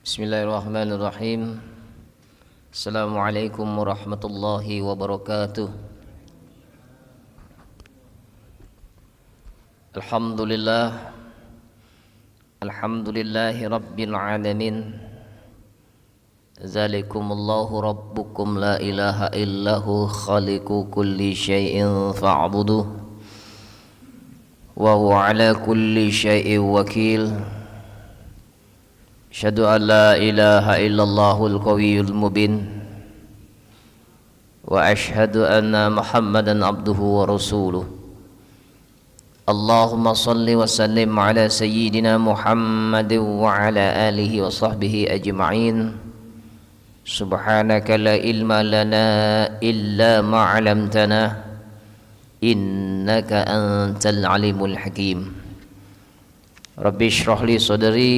Bismillahirrahmanirrahim. Assalamualaikum warahmatullahi wabarakatuh. Alhamdulillah. Alhamdulillahi rabbil alamin. Zalikumullahu rabbukum la ilaha illahu khaliqu kulli syai'in fa'buduh. Wa huwa ala kulli syai'in wakil. Asyhadu an la ilaha illallahul qawiyyul mubin wa asyhadu anna Muhammadan abduhu wa rasuluh. Allahumma salli wa sallim ala sayyidina Muhammadin wa ala alihi wa sahbihi ajma'in. Subhanaka la ilma lana illa ma 'allamtana innaka antal alimul hakim. Rabbi shrah li sadri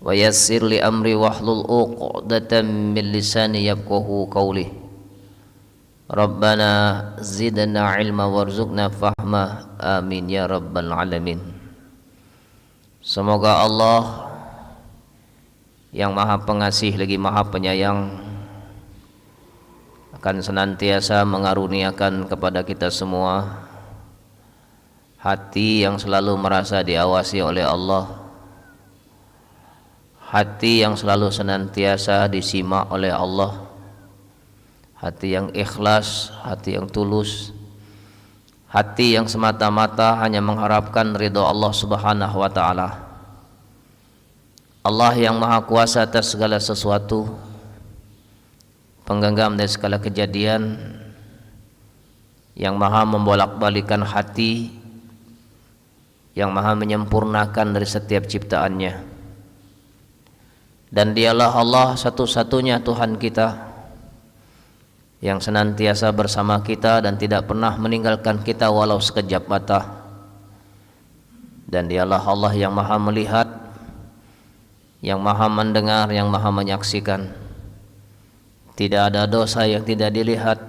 wa yassir li amri wahlul 'uqdatam min lisani yafqahu qawli. Rabbana zidna ilma warzuqna fahma, amin ya rabbal alamin. Semoga Allah yang Maha Pengasih lagi Maha Penyayang akan senantiasa mengaruniakan kepada kita semua hati yang selalu merasa diawasi oleh Allah, hati yang selalu senantiasa disimak oleh Allah, hati yang ikhlas, hati yang tulus, hati yang semata-mata hanya mengharapkan ridha Allah Subhanahu wa ta'ala. Allah yang maha kuasa atas segala sesuatu, penggenggam dari segala kejadian, yang maha membolak-balikan hati, yang maha menyempurnakan dari setiap ciptaannya. Dan dialah Allah satu-satunya Tuhan kita yang senantiasa bersama kita dan tidak pernah meninggalkan kita walau sekejap mata. Dan dialah Allah yang maha melihat, yang maha mendengar, yang maha menyaksikan. Tidak ada dosa yang tidak dilihat,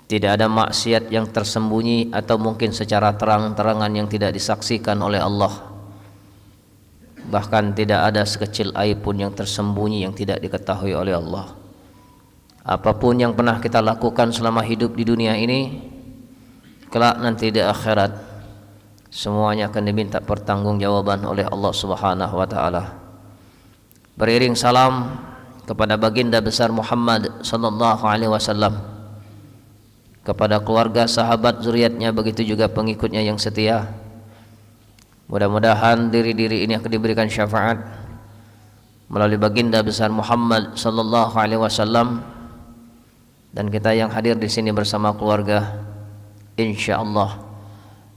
tidak ada maksiat yang tersembunyi atau mungkin secara terang-terangan yang tidak disaksikan oleh Allah. Bahkan tidak ada sekecil aib pun yang tersembunyi yang tidak diketahui oleh Allah. Apapun yang pernah kita lakukan selama hidup di dunia ini, kelak nanti di akhirat semuanya akan diminta pertanggungjawaban oleh Allah Subhanahu wa ta'ala. Beriring salam kepada baginda besar Muhammad sallallahu alaihi wasallam, kepada keluarga, sahabat, zuriatnya, begitu juga pengikutnya yang setia. Mudah-mudahan diri-diri ini akan diberikan syafaat melalui baginda besar Muhammad sallallahu alaihi wasallam, dan kita yang hadir di sini bersama keluarga insyaallah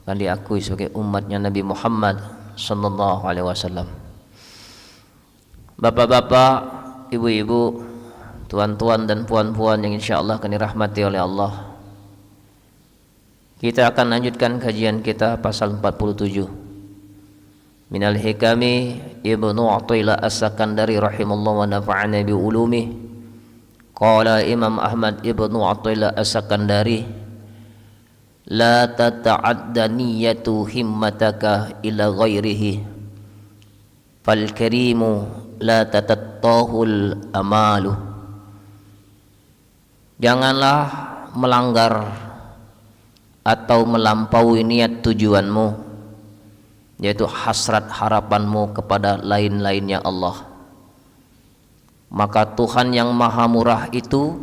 akan diakui sebagai umatnya Nabi Muhammad sallallahu alaihi wasallam. Bapak-bapak, ibu-ibu, tuan-tuan dan puan-puan yang insyaallah akan dirahmati oleh Allah, kita akan lanjutkan kajian kita pasal 47 Minal Hikami Ibnu Athaillah As-Sakandari rahimahullah wa nafa'ana bi ulumih. Qala Imam Ahmad Ibnu Athaillah As-Sakandari, la tata'adda niyyatu himmataka ila ghairihi fal karimu la tatattahul amalu. Janganlah melanggar atau melampaui niat tujuanmu, yaitu hasrat harapanmu kepada lain-lainnya Allah. Maka Tuhan yang maha murah itu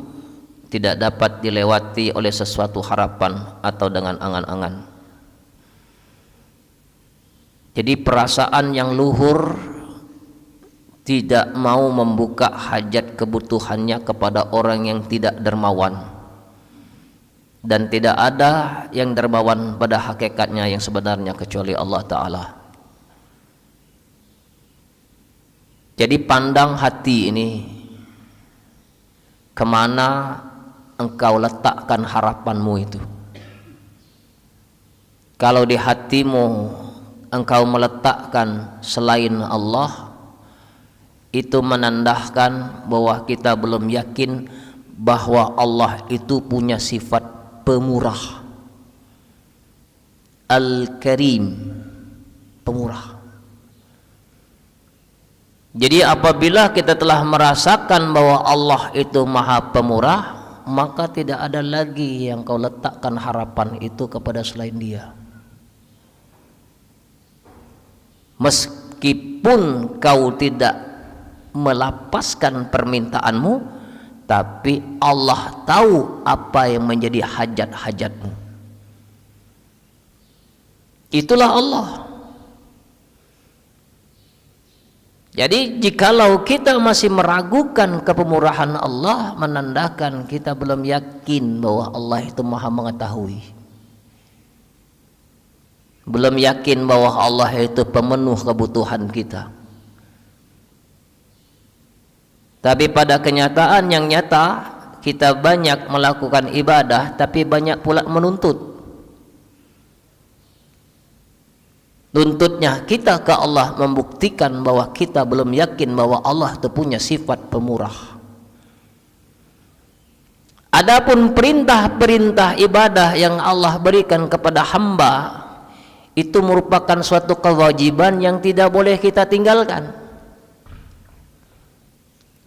tidak dapat dilewati oleh sesuatu harapan atau dengan angan-angan. Jadi perasaan yang luhur tidak mau membuka hajat kebutuhannya kepada orang yang tidak dermawan, dan tidak ada yang dermawan pada hakikatnya yang sebenarnya kecuali Allah Ta'ala. Jadi pandang hati ini, kemana engkau letakkan harapanmu itu. Kalau di hatimu engkau meletakkan selain Allah, itu menandakan bahwa kita belum yakin bahwa Allah itu punya sifat pemurah, Al-Karim, pemurah. Jadi apabila kita telah merasakan bahwa Allah itu Maha Pemurah, maka tidak ada lagi yang kau letakkan harapan itu kepada selain Dia. Meskipun kau tidak melapaskan permintaanmu, tapi Allah tahu apa yang menjadi hajat-hajatmu. Itulah Allah. Jadi jikalau kita masih meragukan kepemurahan Allah, menandakan kita belum yakin bahwa Allah itu Maha mengetahui. Belum yakin bahwa Allah itu pemenuh kebutuhan kita. Tapi pada kenyataan yang nyata, kita banyak melakukan ibadah, tapi banyak pula menuntut. Tuntutnya kita ke Allah membuktikan bahwa kita belum yakin bahwa Allah itu punya sifat pemurah. Adapun perintah-perintah ibadah yang Allah berikan kepada hamba, itu merupakan suatu kewajiban yang tidak boleh kita tinggalkan.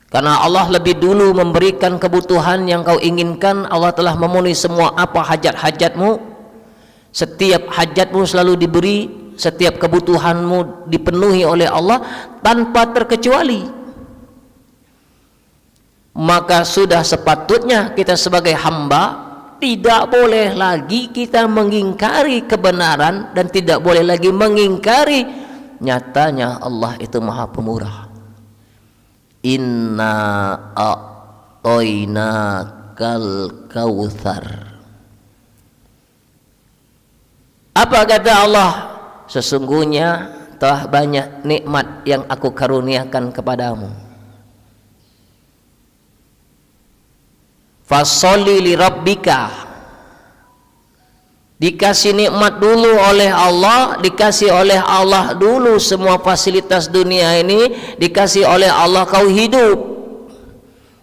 Karena Allah lebih dulu memberikan kebutuhan yang kau inginkan. Allah telah memenuhi semua apa hajat-hajatmu. Setiap hajatmu selalu diberi, setiap kebutuhanmu dipenuhi oleh Allah tanpa terkecuali. Maka sudah sepatutnya kita sebagai hamba tidak boleh lagi kita mengingkari kebenaran dan tidak boleh lagi mengingkari nyatanya Allah itu Maha Pemurah. Inna a'tainakal kautsar. Apa kata Allah? Sesungguhnya telah banyak nikmat yang aku karuniakan kepadamu. Fasholli li rabbika. Dikasih nikmat dulu oleh Allah, dikasih oleh Allah dulu semua fasilitas dunia ini, dikasih oleh Allah kau hidup,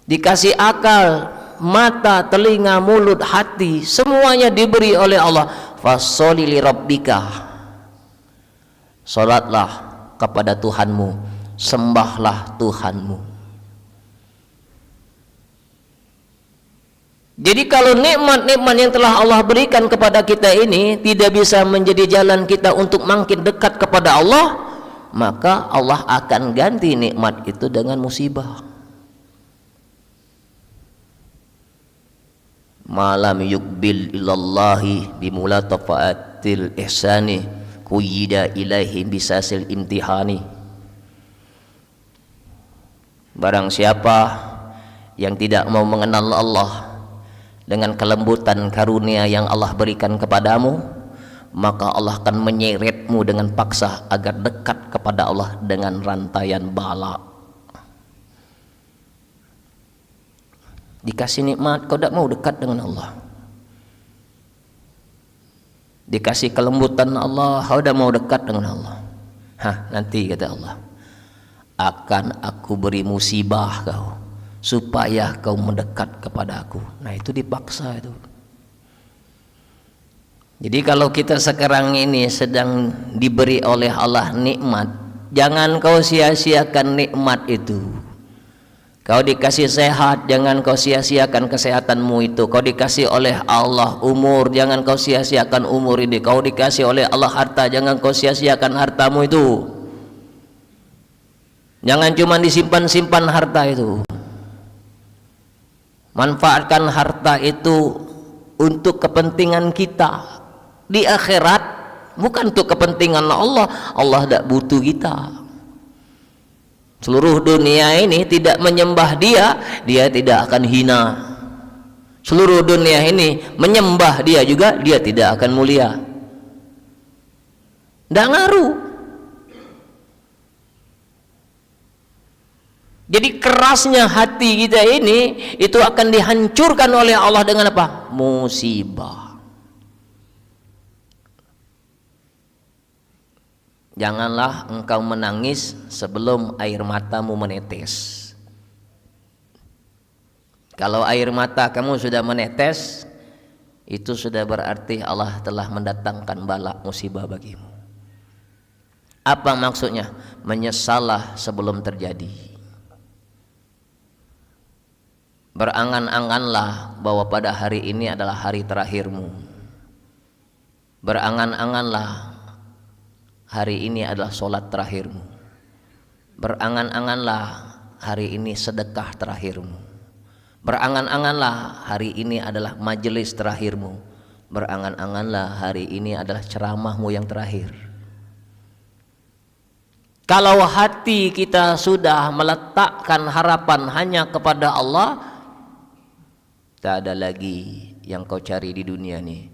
dikasih akal, mata, telinga, mulut, hati, semuanya diberi oleh Allah. Fasholli li rabbika. Salatlah kepada Tuhanmu, sembahlah Tuhanmu. Jadi kalau nikmat-nikmat yang telah Allah berikan kepada kita ini tidak bisa menjadi jalan kita untuk makin dekat kepada Allah, maka Allah akan ganti nikmat itu dengan musibah. Malam yukbil ilallahi bimulatafaatil ihsani kuyida ilaihi bisasil imtihani. Barang siapa yang tidak mau mengenal Allah dengan kelembutan karunia yang Allah berikan kepadamu, maka Allah akan menyeretmu dengan paksa agar dekat kepada Allah dengan rantaian bala. Dikasih nikmat kau tidak mau dekat dengan Allah, dikasih kelembutan Allah kau tidak mau dekat dengan Allah. Nanti kata Allah, akan aku beri musibah kau supaya kau mendekat kepada aku. Nah itu dipaksa itu. Jadi kalau kita sekarang ini sedang diberi oleh Allah nikmat, jangan kau sia-siakan nikmat itu. Kau dikasih sehat, jangan kau sia-siakan kesehatanmu itu. Kau dikasih oleh Allah umur, jangan kau sia-siakan umur ini. Kau dikasih oleh Allah harta, jangan kau sia-siakan hartamu itu. Jangan cuma disimpan-simpan harta itu. Manfaatkan harta itu untuk kepentingan kita di akhirat, bukan untuk kepentingan Allah. Allah tidak butuh kita. Seluruh dunia ini tidak menyembah Dia, Dia tidak akan hina. Seluruh dunia ini menyembah Dia juga, Dia tidak akan mulia. Tidak ngaruh. Jadi kerasnya hati kita ini itu akan dihancurkan oleh Allah dengan apa? Musibah. Janganlah engkau menangis sebelum air matamu menetes. Kalau air mata kamu sudah menetes, itu sudah berarti Allah telah mendatangkan bala musibah bagimu. Apa maksudnya? menyesallah sebelum terjadi. Berangan-anganlah bahwa pada hari ini adalah hari terakhirmu. Berangan-anganlah hari ini adalah solat terakhirmu. Berangan-anganlah hari ini sedekah terakhirmu. Berangan-anganlah hari ini adalah majelis terakhirmu. Berangan-anganlah hari ini adalah ceramahmu yang terakhir. Kalau hati kita sudah meletakkan harapan hanya kepada Allah, tak ada lagi yang kau cari di dunia ini.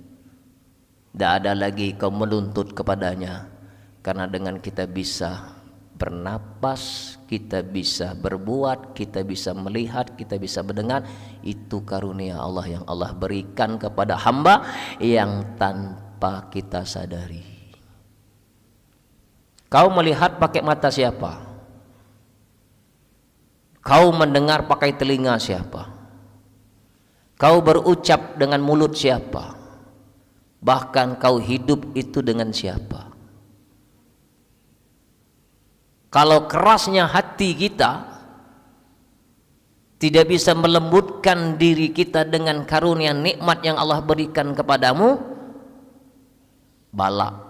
Tak ada lagi kau menuntut kepadanya. Karena dengan kita bisa bernapas, kita bisa berbuat, kita bisa melihat, kita bisa mendengar, itu karunia Allah yang Allah berikan kepada hamba yang tanpa kita sadari. Kau melihat pakai mata siapa? Kau mendengar pakai telinga siapa? Kau berucap dengan mulut siapa? Bahkan kau hidup itu dengan siapa? Kalau kerasnya hati kita tidak bisa melembutkan diri kita dengan karunia nikmat yang Allah berikan kepadamu, bala.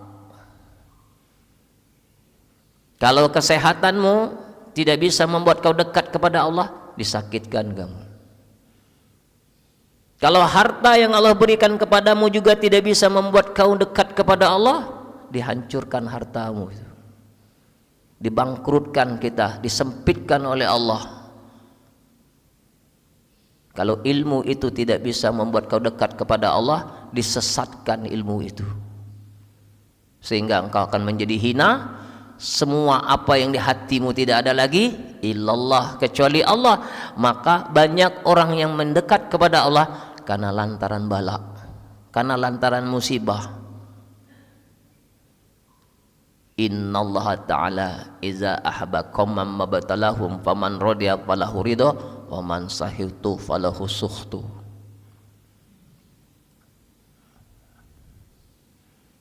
Kalau kesehatanmu tidak bisa membuat kau dekat kepada Allah, disakitkan kamu. Kalau harta yang Allah berikan kepadamu juga tidak bisa membuat kau dekat kepada Allah, dihancurkan hartamu itu. Dibangkrutkan kita, disempitkan oleh Allah. Kalau ilmu itu tidak bisa membuat kau dekat kepada Allah, disesatkan ilmu itu, sehingga engkau akan menjadi hina. Semua apa yang di hatimu tidak ada lagi illallah, kecuali Allah. Maka banyak orang yang mendekat kepada Allah karena lantaran bala, karena lantaran musibah. Innallaha ta'ala iza ahaba qauman mabtalahum faman radiya falahu ridha wa man sahitu falahu sukhtu.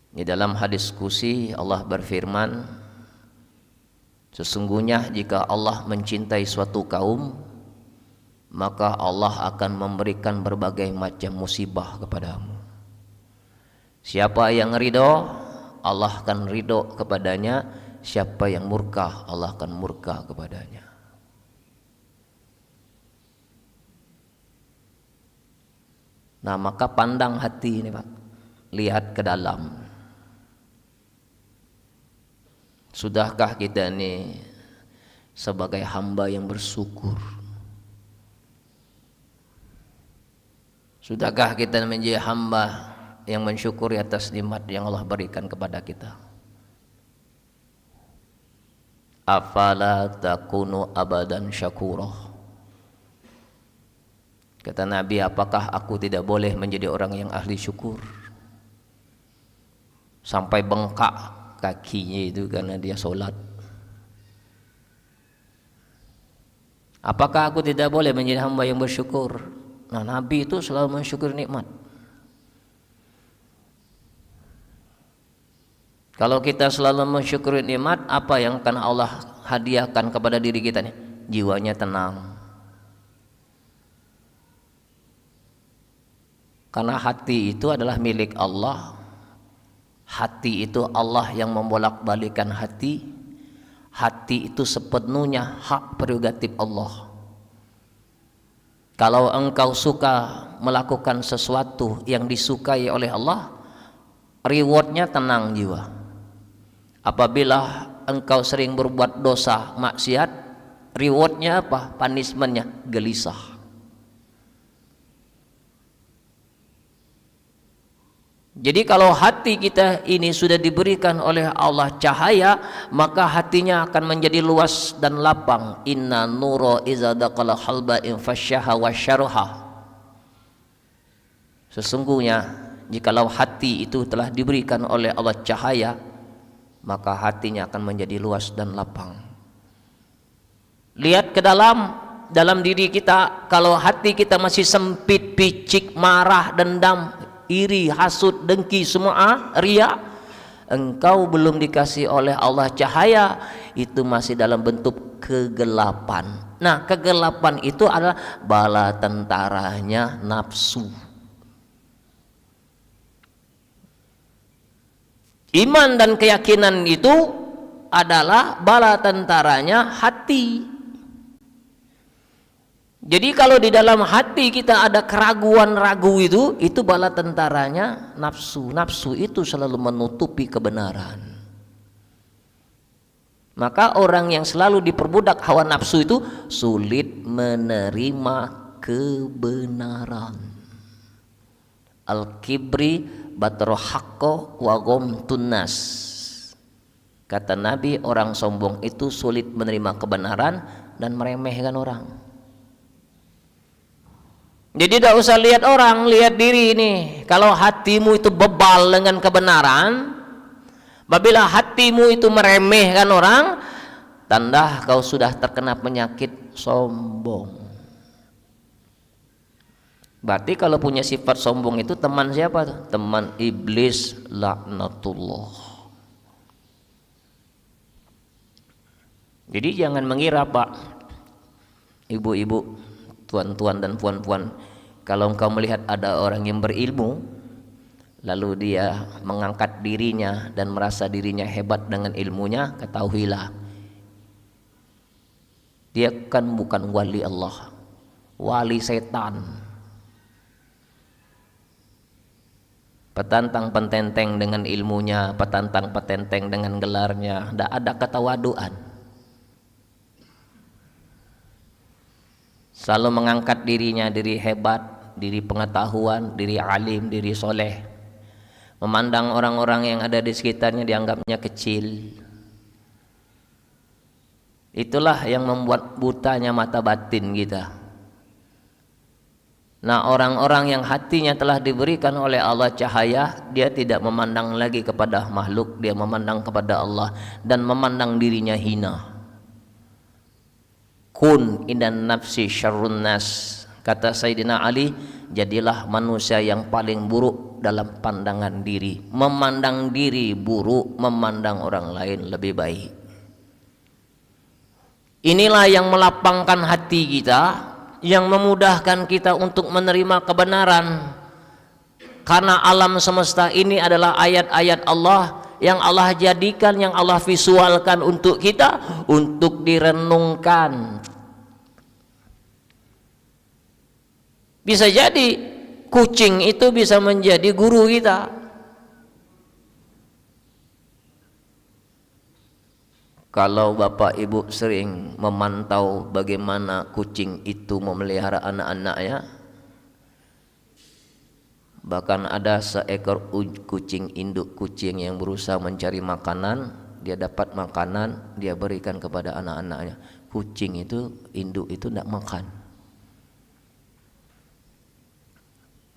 Di dalam hadis qudsi Allah berfirman, sesungguhnya jika Allah mencintai suatu kaum, maka Allah akan memberikan berbagai macam musibah kepadamu. Siapa yang ridho, Allah akan ridho kepadanya. Siapa yang murka, Allah akan murka kepadanya. Nah, maka pandang hati ini Pak, lihat ke dalam. Sudahkah kita ini sebagai hamba yang bersyukur? Sudahkah kita menjadi hamba yang mensyukuri atas nikmat yang Allah berikan kepada kita? Afala takunu abadan syakurah. Kata Nabi, apakah aku tidak boleh menjadi orang yang ahli syukur? Sampai bengkak kakinya itu karena dia sholat. Apakah aku tidak boleh menjadi hamba yang bersyukur? Nah, Nabi itu selalu mensyukuri nikmat. Kalau kita selalu mensyukuri nikmat, apa yang akan Allah hadiahkan kepada diri kita nih? Jiwanya tenang. Karena hati itu adalah milik Allah. Hati itu Allah yang membolak-balikan hati. Hati itu sepenuhnya hak prerogatif Allah. Kalau engkau suka melakukan sesuatu yang disukai oleh Allah, rewardnya tenang jiwa. Apabila engkau sering berbuat dosa, maksiat, rewardnya apa? Punishmentnya gelisah. Jadi kalau hati kita ini sudah diberikan oleh Allah cahaya, maka hatinya akan menjadi luas dan lapang. Inna nura iza daqala halba infasyaha wa syarha. Sesungguhnya jikalau hati itu telah diberikan oleh Allah cahaya, maka hatinya akan menjadi luas dan lapang. Lihat ke dalam diri kita. Kalau hati kita masih sempit, picik, marah, dendam, iri, hasud, dengki, semua ria, engkau belum dikasih oleh Allah cahaya, itu masih dalam bentuk kegelapan. Nah, kegelapan itu adalah bala tentaranya nafsu. Iman dan keyakinan itu adalah bala tentaranya hati. Jadi kalau di dalam hati kita ada keraguan ragu itu bala tentaranya nafsu. Nafsu itu selalu menutupi kebenaran. Maka orang yang selalu diperbudak hawa nafsu itu sulit menerima kebenaran. Al-kibri batru haqqo wa ghamtun nas. Kata Nabi, orang sombong itu sulit menerima kebenaran dan meremehkan orang. Jadi tidak usah lihat orang, lihat diri ini. Kalau hatimu itu bebal dengan kebenaran, apabila hatimu itu meremehkan orang, tanda kau sudah terkena penyakit sombong. Berarti kalau punya sifat sombong itu teman siapa tuh? Teman iblis laknatullah. Jadi jangan mengira Pak, ibu-ibu, tuan-tuan dan puan-puan, kalau engkau melihat ada orang yang berilmu lalu dia mengangkat dirinya dan merasa dirinya hebat dengan ilmunya, ketahuilah dia kan bukan wali Allah, wali setan. Petantang pententeng dengan ilmunya, petantang petenteng dengan gelarnya, tidak ada ketawaduan. Selalu mengangkat dirinya, diri hebat, diri pengetahuan, diri alim, diri soleh. Memandang orang-orang yang ada di sekitarnya dianggapnya kecil. Itulah yang membuat butanya mata batin kita. Nah, orang-orang yang hatinya telah diberikan oleh Allah cahaya, dia tidak memandang lagi kepada makhluk, dia memandang kepada Allah dan memandang dirinya hina. Kun indan nafsi syarrun nas, kata Sayyidina Ali, jadilah manusia yang paling buruk dalam pandangan diri. Memandang diri buruk, memandang orang lain lebih baik. Inilah yang melapangkan hati kita, yang memudahkan kita untuk menerima kebenaran. Karena alam semesta ini adalah ayat-ayat Allah yang Allah jadikan, yang Allah visualkan untuk kita, untuk direnungkan. Bisa jadi kucing itu bisa menjadi guru kita. Kalau bapak ibu sering memantau bagaimana kucing itu memelihara anak-anaknya, bahkan ada seekor kucing, induk kucing yang berusaha mencari makanan, dia dapat makanan, dia berikan kepada anak-anaknya. Kucing itu, induk itu tidak makan.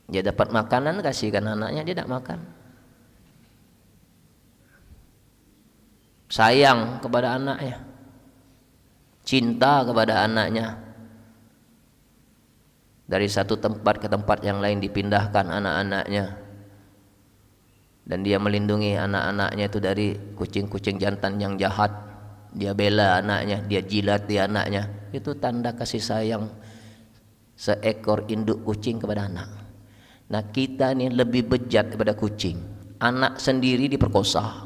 Dia dapat makanan, kasihkan anaknya, dia tidak makan. Sayang kepada anaknya, cinta kepada anaknya. Dari satu tempat ke tempat yang lain dipindahkan anak-anaknya, dan dia melindungi anak-anaknya itu dari kucing-kucing jantan yang jahat. Dia bela anaknya, dia jilat di anaknya. Itu tanda kasih sayang seekor induk kucing kepada anak. Nah, kita ini lebih bejat daripada kucing. Anak sendiri diperkosa,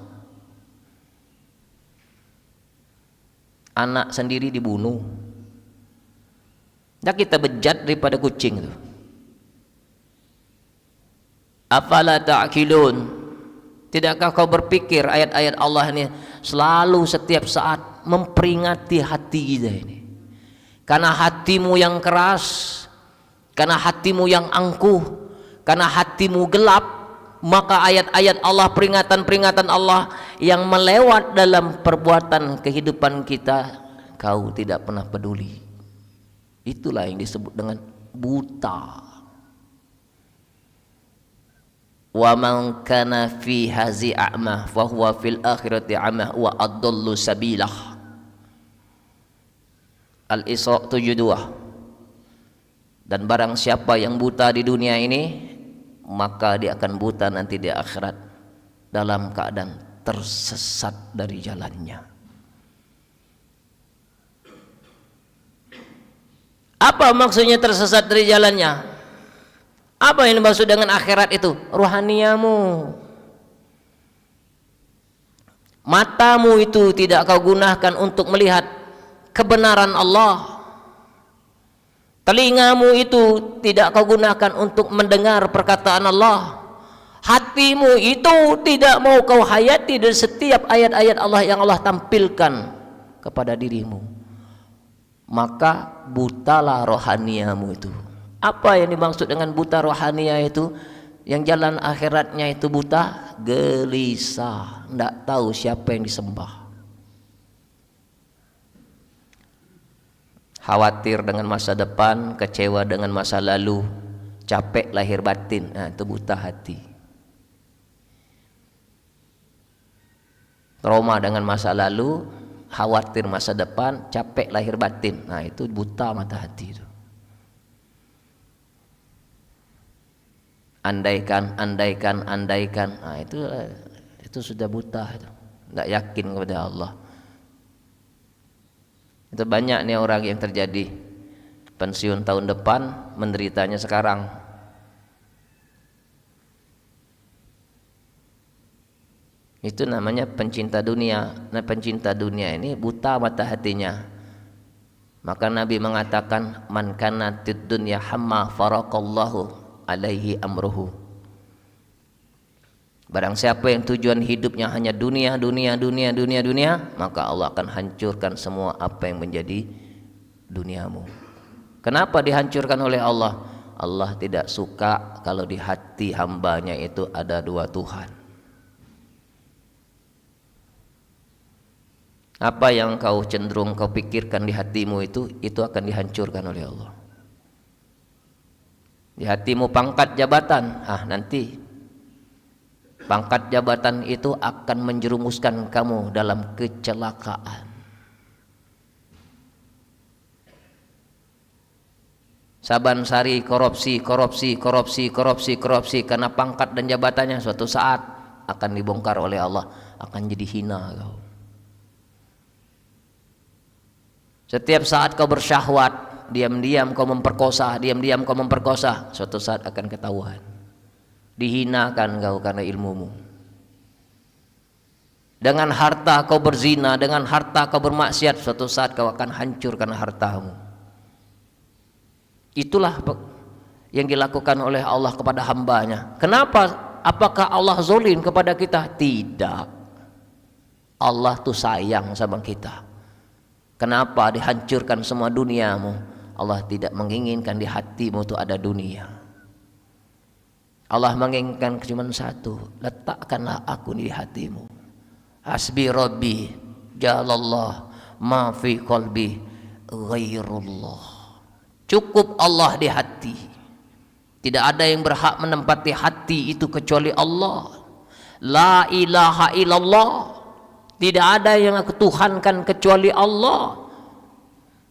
anak sendiri dibunuh. Nah, kita bejat daripada kucing itu. Afala ta'qilun? Tidakkah kau berpikir ayat-ayat Allah ini selalu setiap saat memperingati hati kita ini? Karena hatimu yang keras, karena hatimu yang angkuh, karena hatimu gelap, maka ayat-ayat Allah, peringatan-peringatan Allah yang melewat dalam perbuatan kehidupan kita, kau tidak pernah peduli. Itulah yang disebut dengan buta. Wa man kana fi hazi a'ma fa huwa fil akhirati a'ma wa adallu sabilah. Al-Isra 72. Dan barang siapa yang buta di dunia ini, maka dia akan buta nanti di akhirat dalam keadaan tersesat dari jalannya. Apa maksudnya tersesat dari jalannya? Apa yang dimaksud dengan akhirat itu? Rohaniamu. Matamu itu tidak kau gunakan untuk melihat kebenaran Allah. Telingamu itu tidak kau gunakan untuk mendengar perkataan Allah. Hatimu itu tidak mau kau hayati dari setiap ayat-ayat Allah yang Allah tampilkan kepada dirimu. Maka butalah rohaniamu itu. Apa yang dimaksud dengan buta rohania itu? Yang jalan akhiratnya itu buta, gelisah, tidak tahu siapa yang disembah. Khawatir dengan masa depan, kecewa dengan masa lalu, capek lahir batin. Nah, itu buta hati. Trauma dengan masa lalu, khawatir masa depan, capek lahir batin. Nah, itu buta mata hati itu. Andaikan. Nah, itu sudah buta itu. Tidak yakin kepada Allah. Itu banyak nih orang yang terjadi pensiun tahun depan, menderitanya sekarang. Itu namanya pencinta dunia. Nah, pencinta dunia ini buta mata hatinya. Maka Nabi mengatakan, man kana tid dunya hamma faraqallahu alaihi amruhu. Barang siapa yang tujuan hidupnya hanya dunia, maka Allah akan hancurkan semua apa yang menjadi duniamu. Kenapa dihancurkan oleh Allah? Allah tidak suka kalau di hati hambanya itu ada dua Tuhan. Apa yang kau cenderung kau pikirkan di hatimu itu akan dihancurkan oleh Allah. Di hatimu pangkat jabatan, nanti pangkat jabatan itu akan menjerumuskan kamu dalam kecelakaan. Saban-sari korupsi karena pangkat dan jabatannya, suatu saat akan dibongkar oleh Allah, akan jadi hina kau. Setiap saat kau bersyahwat, diam-diam kau memperkosa, suatu saat akan ketahuan. Dihinakan kau karena ilmumu. Dengan harta kau berzina, dengan harta kau bermaksiat, suatu saat kau akan hancur karena hartamu. Itulah yang dilakukan oleh Allah kepada hambanya. Kenapa? Apakah Allah zalim kepada kita? Tidak. Allah tuh sayang sama kita. Kenapa dihancurkan semua duniamu? Allah tidak menginginkan di hatimu itu ada dunia. Allah menginginkan cuma satu, letakkanlah aku di hatimu. Hasbi Rabbi jalallah ma fi qalbi ghairullah. Cukup Allah di hati. Tidak ada yang berhak menempati hati itu kecuali Allah. La ilaha illallah. Tidak ada yang aku tuhankan kecuali Allah.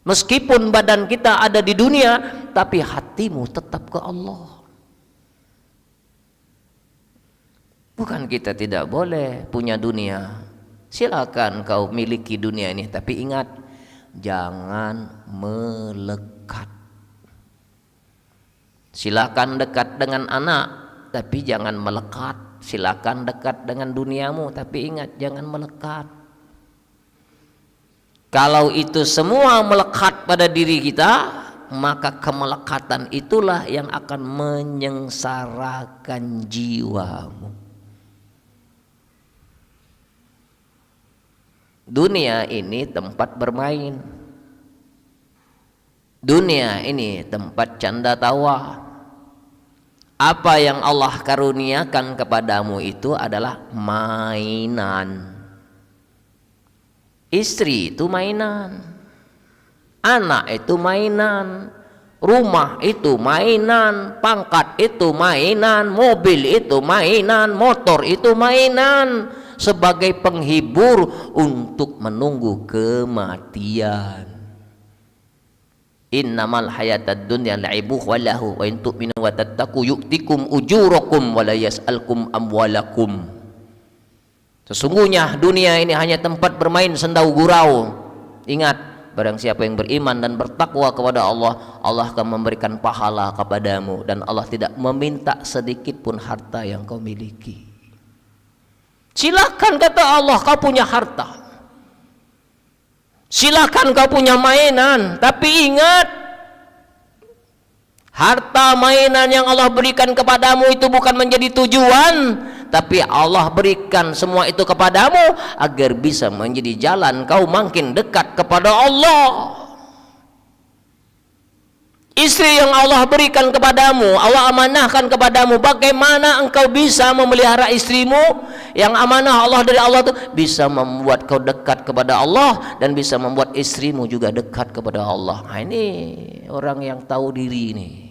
Meskipun badan kita ada di dunia, tapi hatimu tetap ke Allah. Bukan kita tidak boleh punya dunia. Silakan kau miliki dunia ini, tapi ingat, jangan melekat. Silakan dekat dengan anak, tapi jangan melekat. Silakan dekat dengan duniamu, tapi ingat, jangan melekat. Kalau itu semua melekat pada diri kita, maka kemelekatan itulah yang akan menyengsarakan jiwamu. Dunia ini tempat bermain. Dunia ini tempat canda tawa. Apa yang Allah karuniakan kepadamu itu adalah mainan. Istri itu mainan, anak itu mainan, rumah itu mainan, pangkat itu mainan, mobil itu mainan, motor itu mainan, sebagai penghibur untuk menunggu kematian. Innamal hayatad dunya la'ibuh wa lahu wa in tu'minu wa tattaqu yu'tikum ujurakum wa la yas'alkum amwalakum. Sesungguhnya dunia ini hanya tempat bermain sendau gurau. Ingat, barang siapa yang beriman dan bertakwa kepada Allah, Allah akan memberikan pahala kepadamu, dan Allah tidak meminta sedikit pun harta yang kau miliki. Silakan, kata Allah, kau punya harta, silakan kau punya mainan, tapi ingat, harta mainan yang Allah berikan kepadamu itu bukan menjadi tujuan, tapi Allah berikan semua itu kepadamu agar bisa menjadi jalan kau makin dekat kepada Allah. Istri yang Allah berikan kepadamu, Allah amanahkan kepadamu, bagaimana engkau bisa memelihara istrimu yang amanah Allah dari Allah itu bisa membuat kau dekat kepada Allah dan bisa membuat istrimu juga dekat kepada Allah. Nah, ini orang yang tahu diri ini.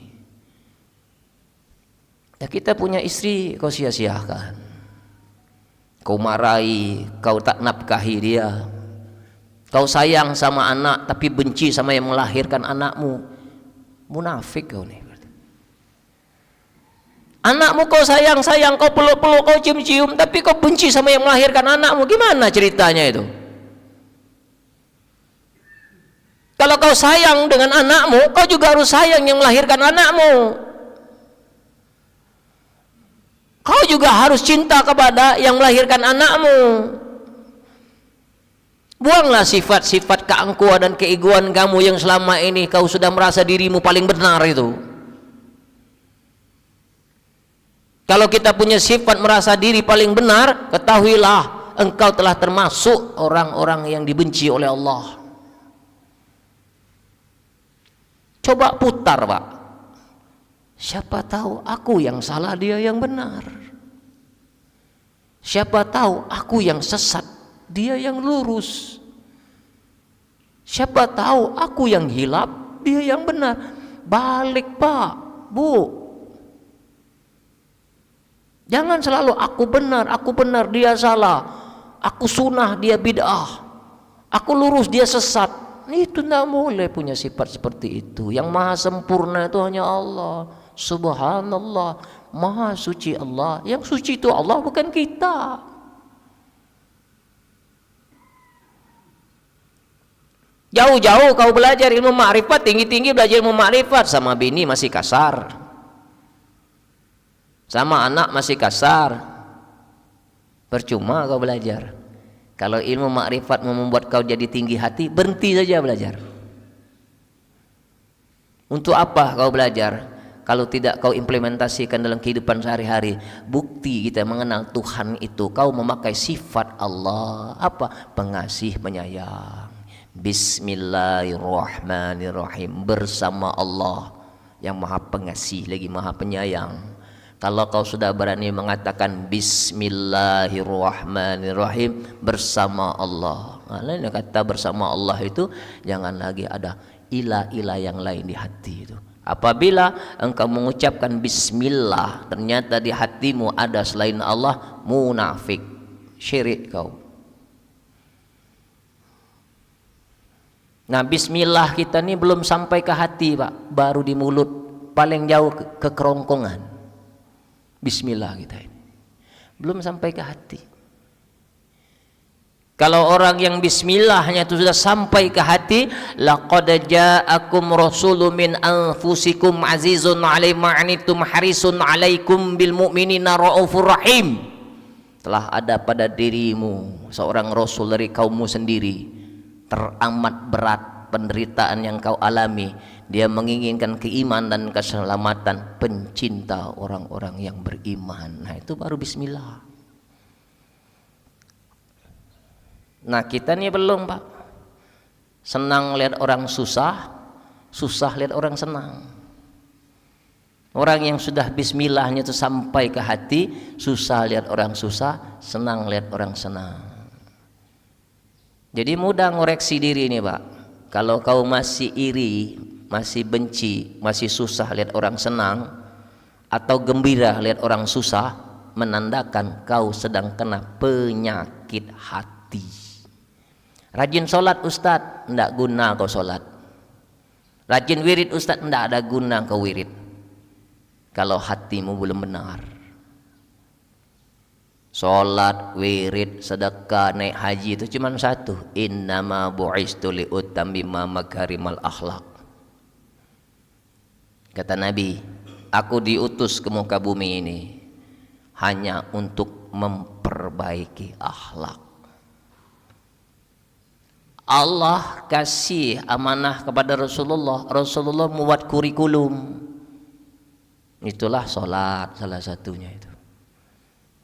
Ya, kita punya istri kau sia-siakan, kau marahi, kau tak nafkahi dia, kau sayang sama anak tapi benci sama yang melahirkan anakmu. Munafik kau nih. Anakmu kau sayang-sayang, kau peluk-peluk, kau cium-cium, tapi kau benci sama yang melahirkan anakmu. Gimana ceritanya itu? Kalau kau sayang dengan anakmu, kau juga harus sayang yang melahirkan anakmu. Kau juga harus cinta kepada yang melahirkan anakmu. Buanglah sifat-sifat keangkuhan dan keegoan kamu yang selama ini kau sudah merasa dirimu paling benar itu. Kalau kita punya sifat merasa diri paling benar, ketahuilah engkau telah termasuk orang-orang yang dibenci oleh Allah. Coba putar, Pak. Siapa tahu aku yang salah, dia yang benar. Siapa tahu aku yang sesat, dia yang lurus. Siapa tahu aku yang hilap, dia yang benar. Balik, Pak, Bu. Jangan selalu aku benar, dia salah. Aku sunnah, dia bid'ah. Aku lurus, dia sesat. Itu tidak boleh punya sifat seperti itu. Yang maha sempurna itu hanya Allah. Subhanallah, maha suci Allah. Yang suci itu Allah, bukan kita. Jauh-jauh kau belajar ilmu ma'rifat, tinggi-tinggi belajar ilmu ma'rifat, sama bini masih kasar, sama anak masih kasar, percuma kau belajar. Kalau ilmu ma'rifat membuat kau jadi tinggi hati, berhenti saja belajar. Untuk apa kau belajar kalau tidak kau implementasikan dalam kehidupan sehari-hari? Bukti kita mengenal Tuhan itu, kau memakai sifat Allah, apa? Pengasih, penyayang. Bismillahirrahmanirrahim, bersama Allah yang maha pengasih lagi maha penyayang. Kalau kau sudah berani mengatakan Bismillahirrahmanirrahim, bersama Allah, lain kata bersama Allah itu jangan lagi ada ilah-ilah yang lain di hati itu. Apabila engkau mengucapkan Bismillah, ternyata di hatimu ada selain Allah, munafik, syirik kau. Nah, Bismillah kita ini belum sampai ke hati, Pak, baru di mulut, paling jauh ke kerongkongan. Bismillah kita ini belum sampai ke hati. Kalau orang yang Bismillahnya itu sudah sampai ke hati, laqad ja'akum rasulun min anfusikum azizun 'alaihi ma 'anittum harisun 'alaikum bil mu'minina raufur rahim. Telah ada pada dirimu seorang rasul dari kaummu sendiri, teramat berat penderitaan yang kau alami. Dia menginginkan keimanan dan keselamatan, pencinta orang-orang yang beriman. Nah, itu baru Bismillah. Nah, kita nih belum, Pak. Senang lihat orang susah, susah lihat orang senang. Orang yang sudah Bismillahnya itu sampai ke hati, susah lihat orang susah, senang lihat orang senang. Jadi mudah ngoreksi diri ini, Pak. Kalau kau masih iri, masih benci, masih susah lihat orang senang, atau gembira lihat orang susah, menandakan kau sedang kena penyakit hati. Rajin sholat, Ustadz, tidak guna kau sholat. Rajin wirid, Ustadz, tidak ada guna kau wirid kalau hatimu belum benar. Salat, wirid, sedekah, naik haji itu cuma satu. Innama bu'istu liutammima makarimal akhlak. Kata Nabi, aku diutus ke muka bumi ini hanya untuk memperbaiki akhlak. Allah kasih amanah kepada Rasulullah. Rasulullah membuat kurikulum. Itulah salat salah satunya itu.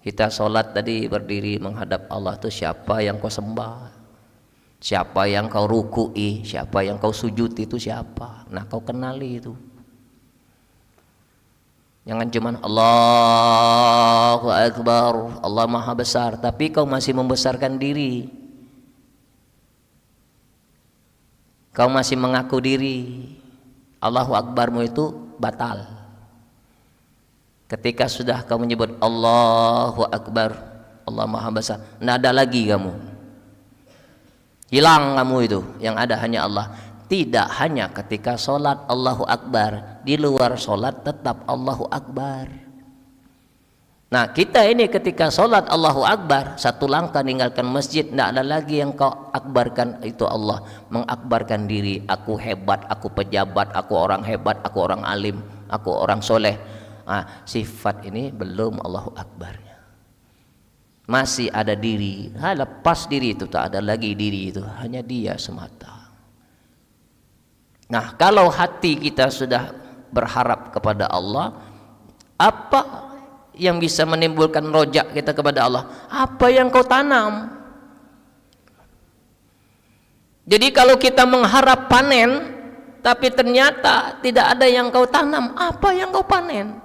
Kita sholat tadi berdiri menghadap Allah itu siapa yang kau sembah, siapa yang kau ruku'i, siapa yang kau sujud itu siapa. Nah kau kenali itu. Jangan cuman Allahu Akbar, Allah Maha Besar, tapi kau masih membesarkan diri. Kau masih mengaku diri. Allahu Akbarmu itu batal. Ketika sudah kamu menyebut Allahu Akbar, Allah Maha Besar, tidak ada lagi kamu. Hilang kamu itu, yang ada hanya Allah. Tidak hanya ketika sholat Allahu Akbar, di luar sholat tetap Allahu Akbar. Nah kita ini ketika sholat Allahu Akbar, satu langkah meninggalkan masjid, tidak ada lagi yang kau akbarkan, itu Allah. Mengakbarkan diri, aku hebat, aku pejabat, aku orang hebat, aku orang alim, aku orang soleh. Sifat ini belum Allahu Akbarnya, masih ada diri. Lepas diri itu tak ada lagi diri itu, hanya dia semata. Nah kalau hati kita sudah berharap kepada Allah, apa yang bisa menimbulkan rojak kita kepada Allah? Apa yang kau tanam. Jadi kalau kita mengharap panen tapi ternyata tidak ada yang kau tanam, apa yang kau panen?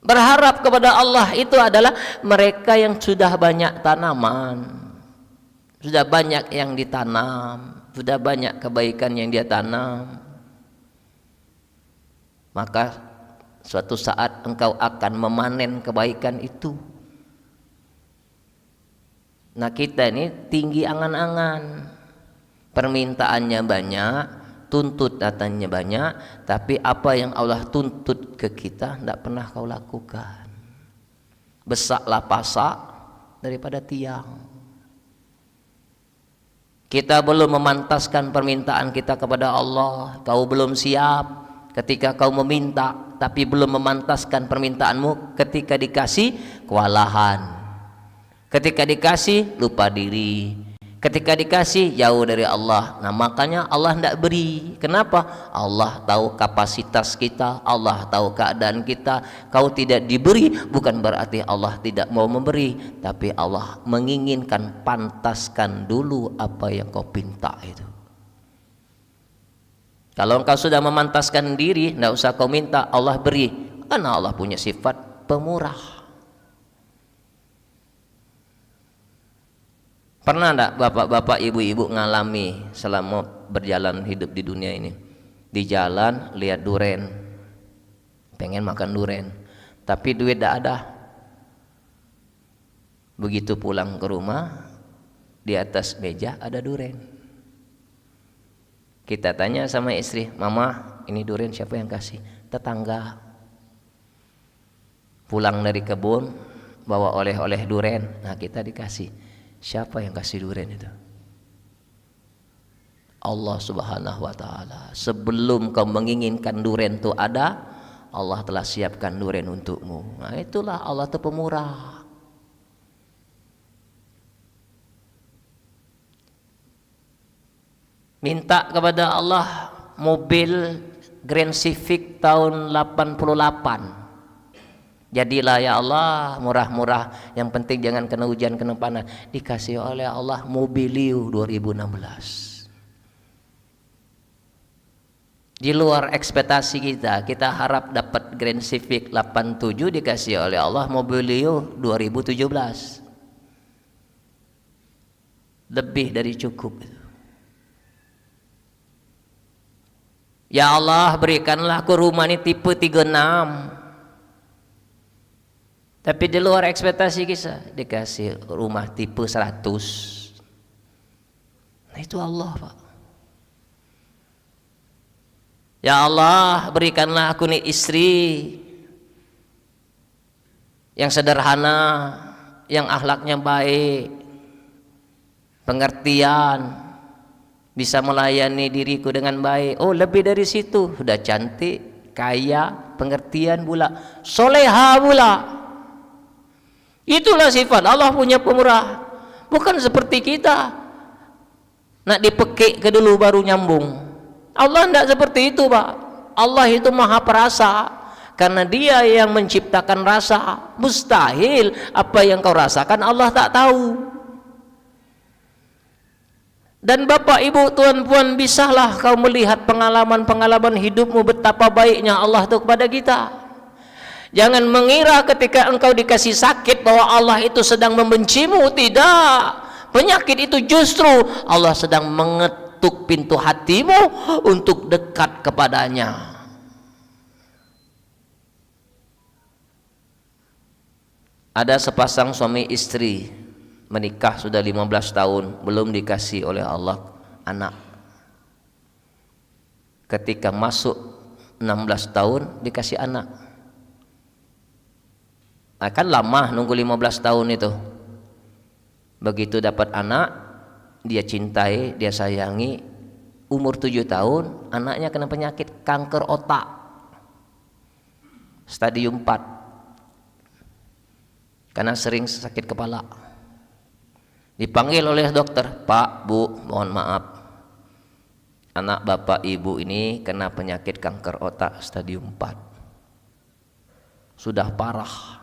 Berharap kepada Allah itu adalah mereka yang sudah banyak tanaman, sudah banyak yang ditanam, sudah banyak kebaikan yang dia tanam. Maka suatu saat engkau akan memanen kebaikan itu. Nah kita ini tinggi angan-angan, permintaannya banyak, tuntut datangnya banyak, tapi apa yang Allah tuntut ke kita tidak pernah kau lakukan. Besaklah pasak daripada tiang. Kita belum memantaskan permintaan kita kepada Allah. Kau belum siap ketika kau meminta, tapi belum memantaskan permintaanmu. Ketika dikasih, kewalahan. Ketika dikasih, lupa diri. Ketika dikasih, jauh dari Allah. Nah makanya Allah tidak beri. Kenapa? Allah tahu kapasitas kita, Allah tahu keadaan kita. Kau tidak diberi bukan berarti Allah tidak mau memberi, tapi Allah menginginkan pantaskan dulu apa yang kau pinta itu. Kalau engkau sudah memantaskan diri, tidak usah kau minta, Allah beri. Karena Allah punya sifat pemurah. Pernah enggak bapak-bapak, ibu-ibu ngalami selama berjalan hidup di dunia ini? Di jalan lihat duren, pengen makan duren, tapi duit tidak ada. Begitu pulang ke rumah, di atas meja ada duren. Kita tanya sama istri, mama ini duren siapa yang kasih? Tetangga. Pulang dari kebun, bawa oleh-oleh duren, nah kita dikasih. Siapa yang kasih durian itu? Allah Subhanahu wa ta'ala. Sebelum kau menginginkan durian itu ada, Allah telah siapkan durian untukmu. Nah itulah Allah itu pemurah. Minta kepada Allah mobil Grand Civic tahun 88. Jadilah ya Allah murah-murah, yang penting jangan kena hujan, kena panas. Dikasih oleh Allah Mobilio 2016. Di luar ekspektasi kita, kita harap dapat Grand Civic 87, dikasih oleh Allah Mobilio 2017. Lebih dari cukup itu. Ya Allah berikanlah aku rumah ini tipe 36. Tapi di luar ekspektasi kita, dikasih rumah tipe 100. Nah itu Allah Pak. Ya Allah berikanlah aku nih istri yang sederhana, yang akhlaknya baik, pengertian, bisa melayani diriku dengan baik. Oh, lebih dari situ, sudah cantik, kaya, pengertian pula, soleha pula. Itulah sifat Allah punya pemurah. Bukan seperti kita nak dipekik ke dulu baru nyambung. Allah tidak seperti itu, Pak. Allah itu maha perasa, karena Dia yang menciptakan rasa. Mustahil apa yang kau rasakan Allah tak tahu. Dan Bapak Ibu tuan-puan, bisalah kau melihat pengalaman-pengalaman hidupmu betapa baiknya Allah itu kepada kita. Jangan mengira ketika engkau dikasih sakit bahwa Allah itu sedang membencimu. Tidak. Penyakit itu justru Allah sedang mengetuk pintu hatimu untuk dekat kepadanya. Ada sepasang suami istri menikah sudah 15 tahun, belum dikasih oleh Allah anak. Ketika masuk 16 tahun dikasih anak. Akan lama nunggu 15 tahun itu. Begitu dapat anak, dia cintai, dia sayangi. Umur 7 tahun anaknya kena penyakit kanker otak stadium 4, karena sering sakit kepala. Dipanggil oleh dokter, Pak, Bu, mohon maaf, anak bapak ibu ini kena penyakit kanker otak stadium 4, sudah parah.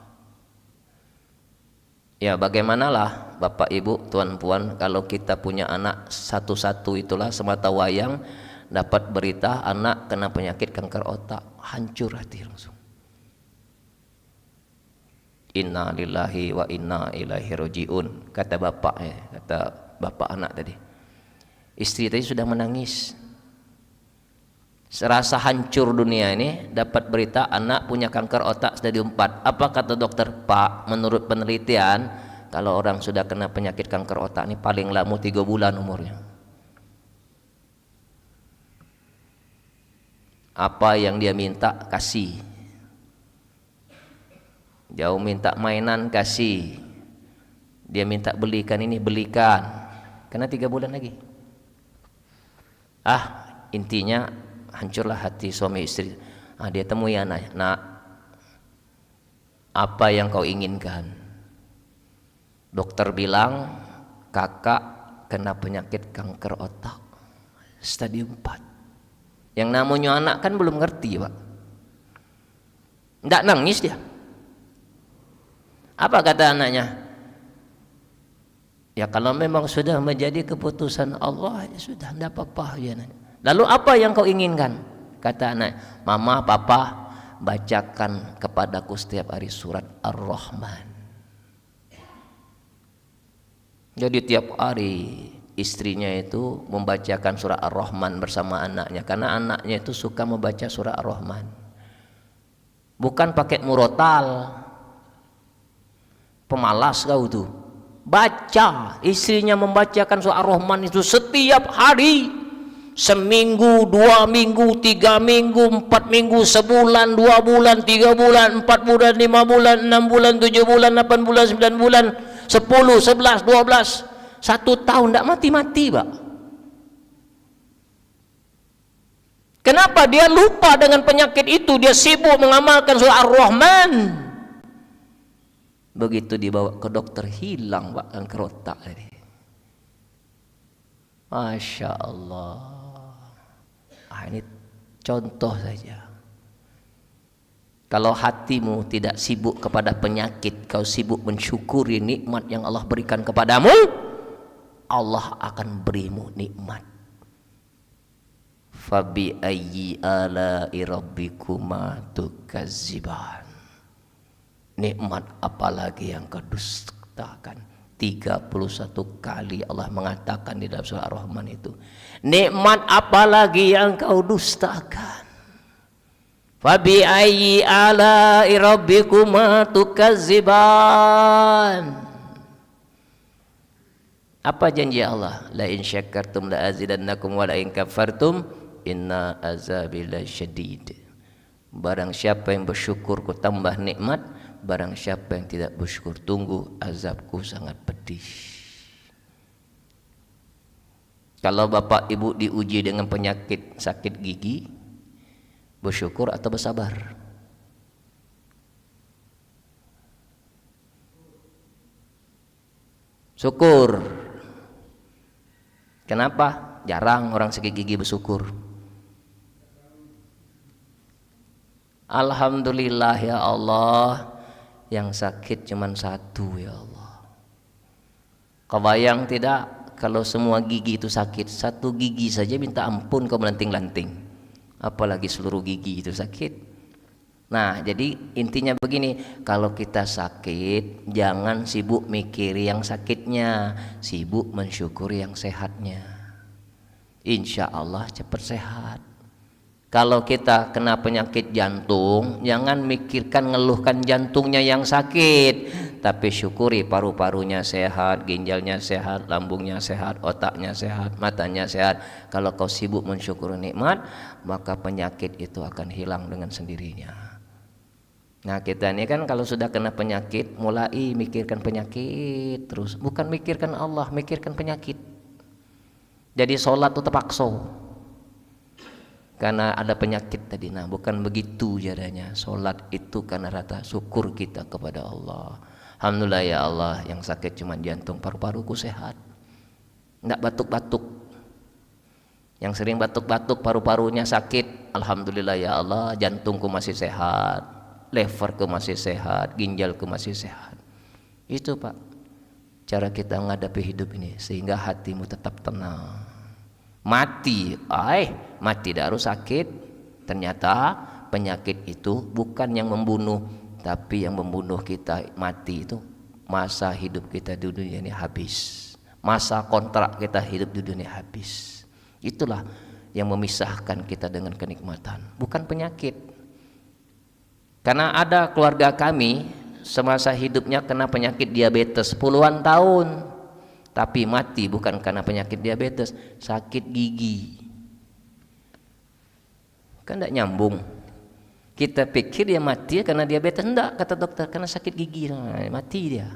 Ya, bagaimanalah Bapak Ibu, Tuan Puan, kalau kita punya anak satu-satu itulah semata wayang dapat berita anak kena penyakit kanker otak, hancur hati langsung. Inna lillahi wa inna ilaihi rajiun, kata bapak kata bapak anak tadi. Istri tadi sudah menangis. Serasa hancur dunia ini, dapat berita anak punya kanker otak stadium 4. Apa kata dokter? Pak, menurut penelitian, kalau orang sudah kena penyakit kanker otak ini paling lama 3 bulan umurnya. Apa yang dia minta, kasih. Jauh minta mainan, kasih. Dia minta belikan ini, belikan. Kena 3 bulan lagi. Intinya hancurlah hati suami istri. Dia temui anak, nak, apa yang kau inginkan? Dokter bilang kakak kena penyakit kanker otak stadium 4. Yang namanya anak kan belum ngerti, Pak. Tidak nangis dia. Apa kata anaknya? Ya kalau memang sudah menjadi keputusan Allah, ya sudah, tidak apa-apa ya. Lalu apa yang kau inginkan? Kata anak, Mama, Papa, bacakan kepadaku setiap hari surat Ar-Rahman. Jadi tiap hari istrinya itu membacakan surah Ar-Rahman bersama anaknya, karena anaknya itu suka membaca surah Ar-Rahman. Bukan pakai murotal, pemalas kau tuh. Baca, istrinya membacakan surah Ar-Rahman itu setiap hari. Seminggu, 2 minggu, 3 minggu, 4 minggu, sebulan, 2 bulan, 3 bulan, 4 bulan, 5 bulan, 6 bulan, 7 bulan, 8 bulan, 9 bulan, 10, 11, 12, 1 tahun, tidak mati-mati, Pak. Kenapa dia lupa dengan penyakit itu? Dia sibuk mengamalkan surah Ar-Rahman. Begitu dibawa ke dokter, hilang, Pak, kanker otak tadi. Masya Allah. Ini contoh saja. Kalau hatimu tidak sibuk kepada penyakit, kau sibuk mensyukuri nikmat yang Allah berikan kepadamu, Allah akan berimu nikmat. Fabi ayyi ala'i rabbikuma tukazziban. Nikmat apalagi yang kau dustakan? 31 kali Allah mengatakan di dalam surah Ar-Rahman itu. Nikmat apalagi yang kau dustakan? Fabi ayyi ala'i rabbikuma tukazziban. Apa janji Allah? La in syakartum la azidannakum wa la in kafartum inna azabi lasyadid. Barang siapa yang bersyukur ku tambah nikmat, barang siapa yang tidak bersyukur, tunggu azabku sangat pedih. Kalau bapak ibu diuji dengan penyakit sakit gigi, bersyukur atau bersabar? Syukur. Kenapa? Jarang orang sakit gigi bersyukur. Alhamdulillah ya Allah, yang sakit cuma satu ya Allah. Kebayang tidak kalau semua gigi itu sakit? Satu gigi saja minta ampun kau melanting-lanting, apalagi seluruh gigi itu sakit. Nah, jadi intinya begini, kalau kita sakit jangan sibuk mikiri yang sakitnya, sibuk mensyukuri yang sehatnya. Insya Allah cepat sehat. Kalau kita kena penyakit jantung, jangan mikirkan ngeluhkan jantungnya yang sakit, tapi syukuri paru-parunya sehat, ginjalnya sehat, lambungnya sehat, otaknya sehat, matanya sehat. Kalau kau sibuk mensyukuri nikmat, maka penyakit itu akan hilang dengan sendirinya. Nah, kita ini kan kalau sudah kena penyakit, mulai mikirkan penyakit terus, bukan mikirkan Allah, mikirkan penyakit. Jadi sholat itu terpaksa karena ada penyakit tadi. Nah, bukan begitu caranya. Sholat itu karena rasa syukur kita kepada Allah. Alhamdulillah ya Allah, yang sakit cuma jantung, paru-paruku sehat, enggak batuk-batuk. Yang sering batuk-batuk paru-parunya sakit, alhamdulillah ya Allah, jantungku masih sehat, leverku masih sehat, ginjalku masih sehat. Itu Pak, cara kita menghadapi hidup ini sehingga hatimu tetap tenang. Mati tidak harus sakit. Ternyata penyakit itu bukan yang membunuh, tapi yang membunuh kita mati itu masa hidup kita di dunia ini habis, masa kontrak kita hidup di dunia habis. Itulah yang memisahkan kita dengan kenikmatan, bukan penyakit. Karena ada keluarga kami semasa hidupnya kena penyakit diabetes puluhan tahun, tapi mati bukan karena penyakit diabetes, sakit gigi. Kan tidak nyambung. Kita pikir dia mati karena diabetes, enggak, kata dokter, karena sakit gigi. Nah, mati dia.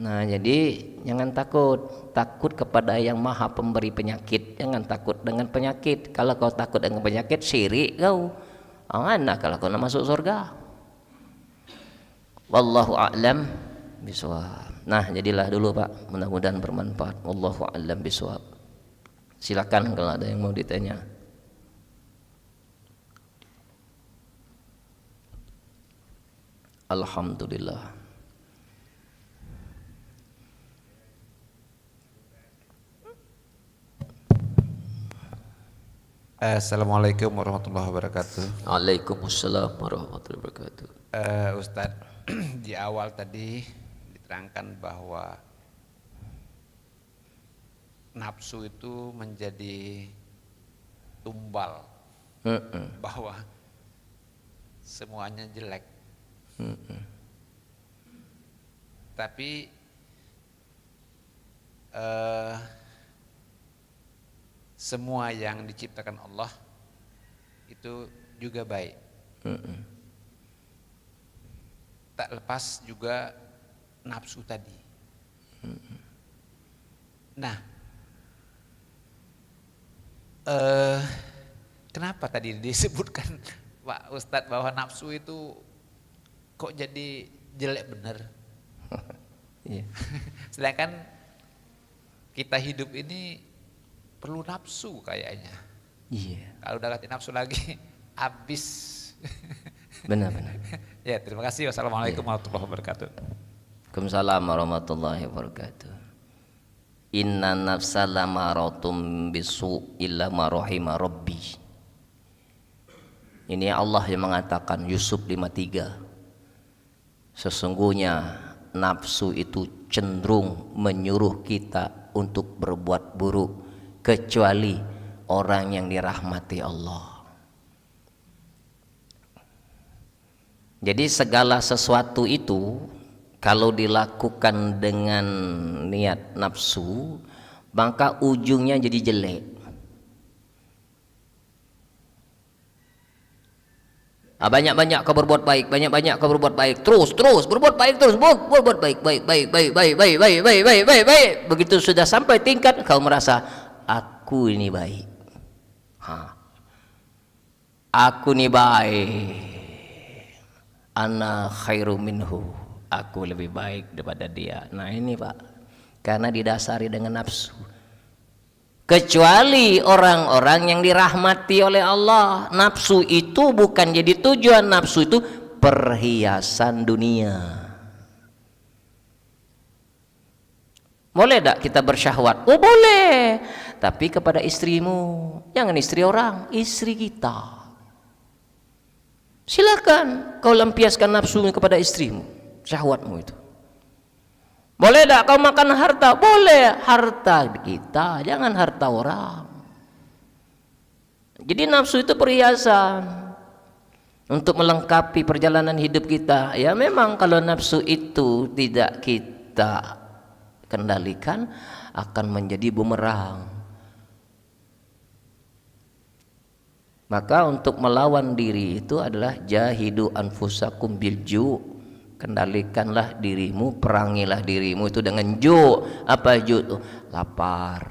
Nah, jadi jangan takut kepada yang maha pemberi penyakit. Jangan takut dengan penyakit. Kalau kau takut dengan penyakit, syirik kau. Mana kalau kau nak masuk surga. Wallahu a'lam bishawab. Nah, jadilah dulu Pak, mudah-mudahan bermanfaat. Wallahu a'lam bishawab. Silakan kalau ada yang mau ditanya. Alhamdulillah. Assalamualaikum warahmatullahi wabarakatuh. Waalaikumsalam warahmatullahi wabarakatuh. Ustadz, di awal tadi diterangkan bahwa nafsu itu menjadi tumbal, bahwa semuanya jelek. Tapi semua yang diciptakan Allah itu juga baik. Tak lepas juga nafsu tadi. Nah, kenapa tadi disebutkan Pak Ustadz bahwa nafsu itu kok jadi jelek bener? Sedangkan kita hidup ini perlu nafsu kayaknya. Iya. Kalau udah latih nafsu lagi, habis. Benar-benar. Ya, terima kasih. Wassalamualaikum warahmatullahi wabarakatuh. Waalaikumsalam warahmatullahi wabarakatuh. Inna nafsa lamarotum bisu illa ma rahima rabbi. Ini Allah yang mengatakan, Yusuf 53. Sesungguhnya nafsu itu cenderung menyuruh kita untuk berbuat buruk, kecuali orang yang dirahmati Allah. Jadi segala sesuatu itu kalau dilakukan dengan niat nafsu, maka ujungnya jadi jelek. Banyak-banyak kau berbuat baik, banyak-banyak kau berbuat baik, terus berbuat baik terus, berbuat baik. Begitu sudah sampai tingkat kau merasa aku ini baik, aku ini baik, ana khairu minhu, aku lebih baik daripada dia. Nah ini Pak, karena didasari dengan nafsu. Kecuali orang-orang yang dirahmati oleh Allah, nafsu itu bukan jadi tujuan, nafsu itu perhiasan dunia. Boleh tak kita bersyahwat? Oh boleh, tapi kepada istrimu, jangan istri orang, istri kita. Silakan kau lampiaskan nafsumu kepada istrimu, syahwatmu itu. Boleh tak kau makan harta? Boleh, harta kita, jangan harta orang. Jadi nafsu itu perhiasan untuk melengkapi perjalanan hidup kita. Ya memang kalau nafsu itu tidak kita kendalikan akan menjadi bumerang. Maka untuk melawan diri itu adalah jahidu anfusakum bilju. Kendalikanlah dirimu, perangilah dirimu itu dengan ju. Apa ju itu? Lapar.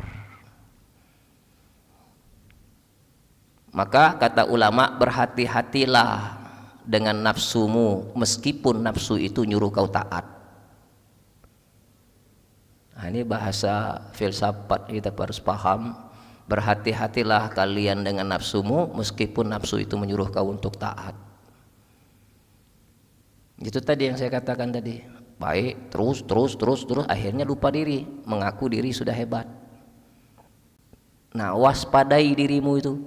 Maka kata ulama, berhati-hatilah dengan nafsumu meskipun nafsu itu nyuruh kau taat. Nah, ini bahasa filsafat kita harus paham. Berhati-hatilah kalian dengan nafsumu meskipun nafsu itu menyuruh kau untuk taat. Itu tadi yang saya katakan tadi. Baik, terus akhirnya lupa diri, mengaku diri sudah hebat. Nah, waspadai dirimu itu.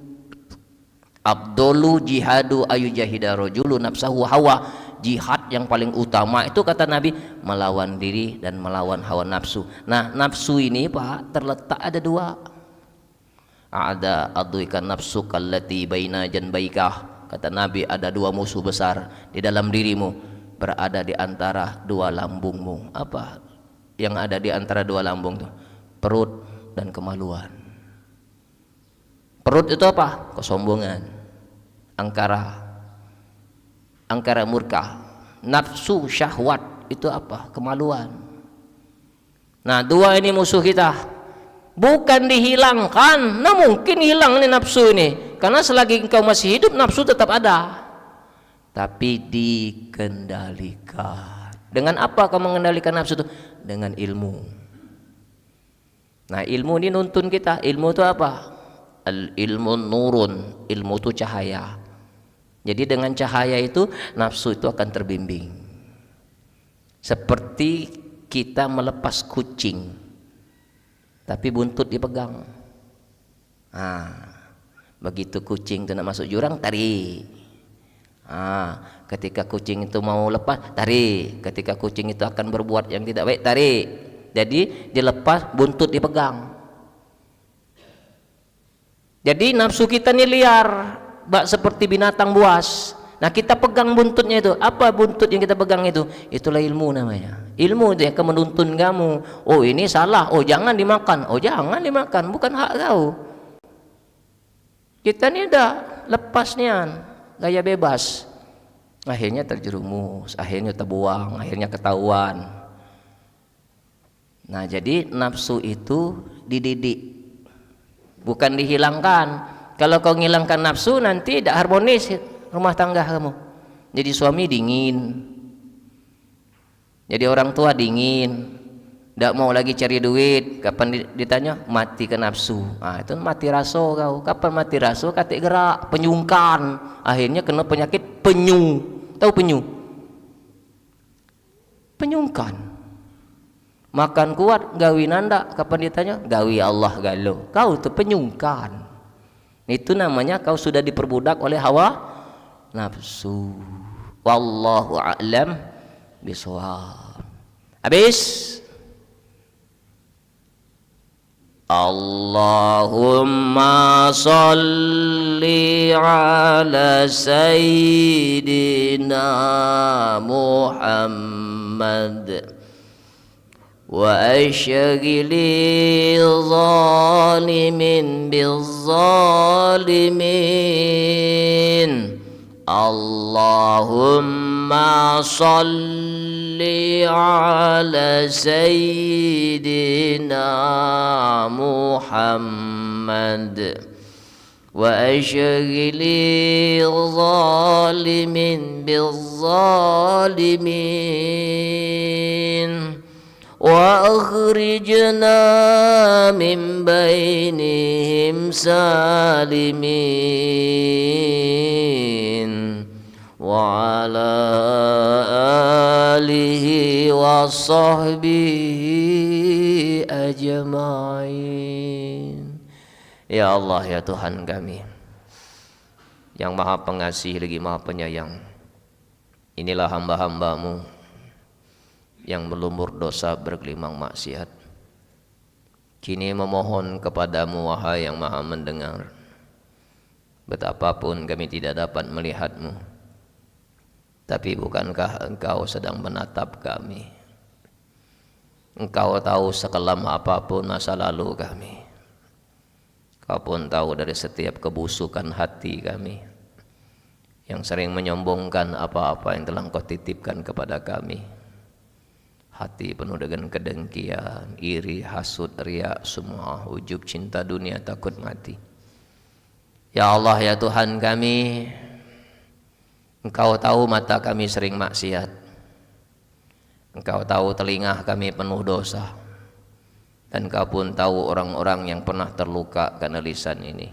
Abdulu jihadu ayu jahida rajulu nafsahu hawa. Jihad yang paling utama itu kata Nabi melawan diri dan melawan hawa nafsu. Nah, nafsu ini Pak terletak ada dua. Ada aduikan nafsu kallati baina janbaikah. Kata Nabi ada dua musuh besar di dalam dirimu. Berada di antara dua lambungmu. Apa yang ada di antara dua lambung itu? Perut dan kemaluan. Perut itu apa? Kesombongan, angkara murka. Nafsu syahwat itu apa? Kemaluan. Nah, dua ini musuh kita. Bukan dihilangkan. Nah, mungkin hilang nih nafsu ini, karena selagi engkau masih hidup nafsu tetap ada. Tapi dikendalikan. Dengan apa kau mengendalikan nafsu itu? Dengan ilmu. Nah, ilmu ini nuntun kita. Ilmu itu apa? Al-ilmu nurun. Ilmu itu cahaya. Jadi dengan cahaya itu nafsu itu akan terbimbing. Seperti kita melepas kucing, tapi buntut dipegang. Nah, begitu kucing itu nak masuk jurang, tarik. Ketika kucing itu mau lepas, tarik. Ketika kucing itu akan berbuat yang tidak baik, tarik. Jadi dilepas, buntut dipegang. Jadi nafsu kita ini liar, seperti binatang buas. Nah, kita pegang buntutnya itu. Apa buntut yang kita pegang itu? Itulah ilmu namanya. Ilmu itu yang akan menuntun kamu. Oh, ini salah. Oh, jangan dimakan. Oh, jangan dimakan. Bukan hak kau. Kita ini udah lepas nian. Gaya bebas, akhirnya terjerumus, akhirnya terbuang, akhirnya ketahuan. Nah, jadi nafsu itu dididik, bukan dihilangkan. Kalau kau ngilangkan nafsu, nanti tidak harmonis rumah tangga kamu. Jadi suami dingin, jadi orang tua dingin, tidak mau lagi cari duit. Kapan ditanya? Mati ke nafsu. Nah, itu mati raso kau. Kapan mati raso? Katik gerak, penyungkan. Akhirnya kena penyakit penyu. Tahu penyu? Penyungkan. Makan kuat, gawi nanda. Kapan ditanya? Gawi Allah galo. Kau itu penyungkan. Itu namanya kau sudah diperbudak oleh hawa nafsu. Wallahu a'lam bishawab. Habis. Allahumma salli ala sayyidina Muhammad wa ashghili zalimin bizzalimin Allahumma salli ala Sayyidina Muhammad wa ashghili zalimin bizzalimin wa akhrijna min bainihim salimin wa ala alihi wa sahbihi ajma'in. Ya Allah, ya Tuhan kami yang maha pengasih lagi maha penyayang, inilah hamba-hambamu yang berlumur dosa bergelimang maksiat. Kini memohon kepadamu wahai yang maha mendengar, betapapun kami tidak dapat melihatmu, tapi bukankah engkau sedang menatap kami? Engkau tahu sekelam apapun masa lalu kami. Kau pun tahu dari setiap kebusukan hati kami yang sering menyombongkan apa-apa yang telah Engkau titipkan kepada kami. Hati penuh dengan kedengkian, iri, hasud, riya, semua ujub, cinta dunia, takut mati. Ya Allah, ya Tuhan kami, Engkau tahu mata kami sering maksiat. Engkau tahu telinga kami penuh dosa. Dan Kau pun tahu orang-orang yang pernah terluka karena lisan ini.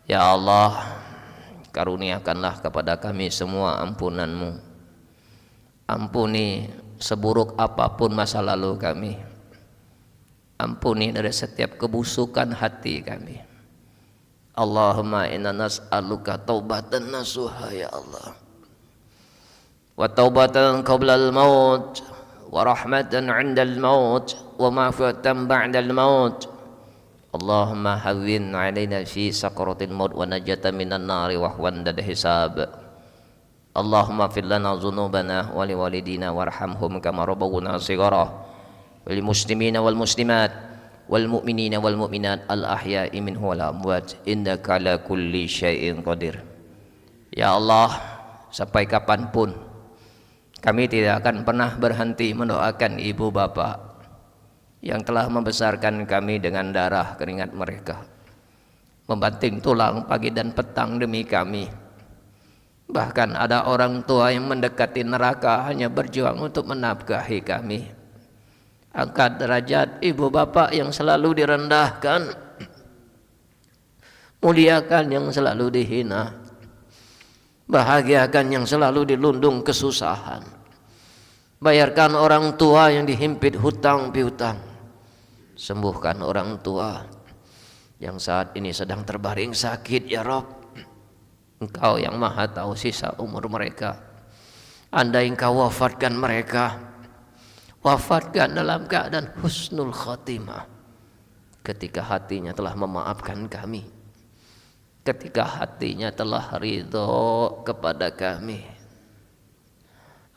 Ya Allah, karuniakanlah kepada kami semua ampunan-Mu. Ampuni seburuk apapun masa lalu kami. Ampuni dari setiap kebusukan hati kami. Allahumma inna nas'aluka taubatan nasuha ya Allah. Wa taubatan qabla al-maut, wa rahmatan 'inda al-maut, wa ma'firatan ba'da al-maut. Allahumma hawwin 'alaina fi sakratil maut wa najatan minan nari wa hwandal hisab. Allahumma fir lana dzunubana wa liwalidina warhamhum kama rabbawna shighara. Wal muslimina wal muslimat wal mu'minina wal mu'minat al ahya'i minhum wal amwat innaka ala kulli syai'in qadir. Ya Allah, sampai kapanpun kami tidak akan pernah berhenti mendoakan ibu bapak yang telah membesarkan kami dengan darah keringat mereka, membanting tulang pagi dan petang demi kami. Bahkan ada orang tua yang mendekati neraka hanya berjuang untuk menafkahi kami. Angkat derajat ibu bapak yang selalu direndahkan, muliakan yang selalu dihina, bahagiakan yang selalu dilundung kesusahan. Bayarkan orang tua yang dihimpit hutang piutang. Sembuhkan orang tua yang saat ini sedang terbaring sakit ya Rabb. Engkau yang maha tahu sisa umur mereka. Andai Engkau wafatkan mereka, wafatkan dalam keadaan husnul khatimah, ketika hatinya telah memaafkan kami, ketika hatinya telah ridho kepada kami.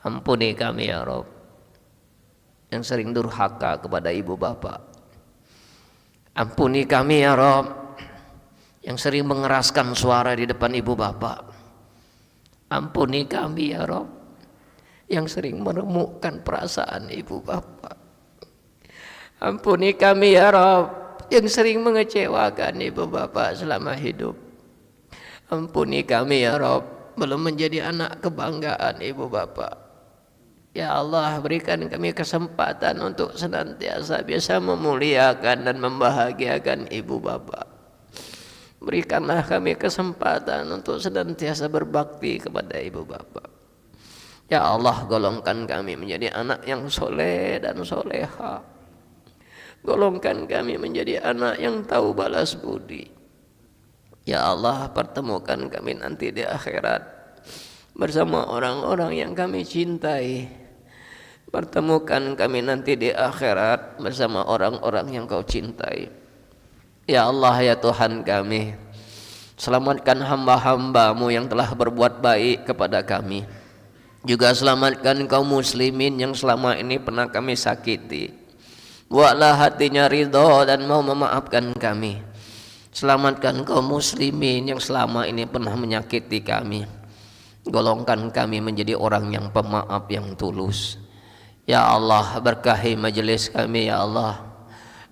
Ampuni kami ya Rabb yang sering durhaka kepada ibu bapak. Ampuni kami ya Rabb yang sering mengeraskan suara di depan ibu bapak. Ampuni kami ya Rabb yang sering meremukkan perasaan ibu bapak. Ampuni kami ya Rabb yang sering mengecewakan ibu bapak selama hidup. Ampuni kami ya Rabb belum menjadi anak kebanggaan ibu bapak. Ya Allah, berikan kami kesempatan untuk senantiasa bisa memuliakan dan membahagiakan ibu bapak. Berikanlah kami kesempatan untuk senantiasa berbakti kepada ibu bapak. Ya Allah, golongkan kami menjadi anak yang soleh dan soleha. Golongkan kami menjadi anak yang tahu balas budi. Ya Allah, pertemukan kami nanti di akhirat bersama orang-orang yang kami cintai. Pertemukan kami nanti di akhirat bersama orang-orang yang Kau cintai. Ya Allah, ya Tuhan kami, selamatkan hamba-hamba-Mu yang telah berbuat baik kepada kami. Juga selamatkan kaum muslimin yang selama ini pernah kami sakiti. Buatlah hatinya ridho dan mau memaafkan kami. Selamatkan kaum muslimin yang selama ini pernah menyakiti kami. Golongkan kami menjadi orang yang pemaaf yang tulus. Ya Allah, berkahi majelis kami ya Allah.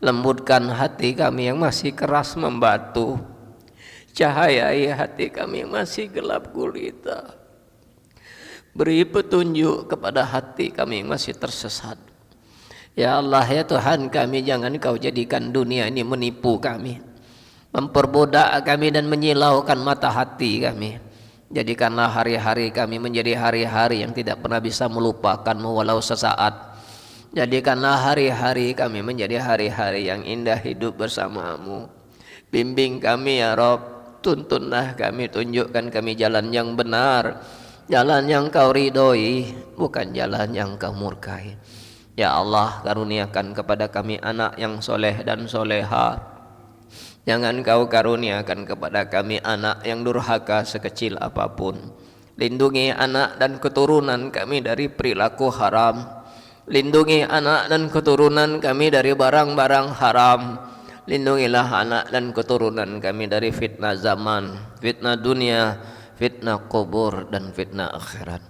Lembutkan hati kami yang masih keras membatu. Cahayai hati kami yang masih gelap gulita. Beri petunjuk kepada hati kami yang masih tersesat. Ya Allah, ya Tuhan kami, jangan Kau jadikan dunia ini menipu kami, memperbudak kami dan menyilaukan mata hati kami. Jadikanlah hari-hari kami menjadi hari-hari yang tidak pernah bisa melupakan-Mu walau sesaat. Jadikanlah hari-hari kami menjadi hari-hari yang indah hidup bersama-Mu. Bimbing kami ya Rob, tuntunlah kami, tunjukkan kami jalan yang benar, jalan yang Kau ridhoi, bukan jalan yang Kau murkai. Ya Allah, karuniakan kepada kami anak yang soleh dan soleha. Jangan Kau karuniakan kepada kami anak yang durhaka sekecil apapun. Lindungi anak dan keturunan kami dari perilaku haram. Lindungi anak dan keturunan kami dari barang-barang haram. Lindungilah anak dan keturunan kami dari fitnah zaman, fitnah dunia, fitnah kubur, dan fitnah akhirat.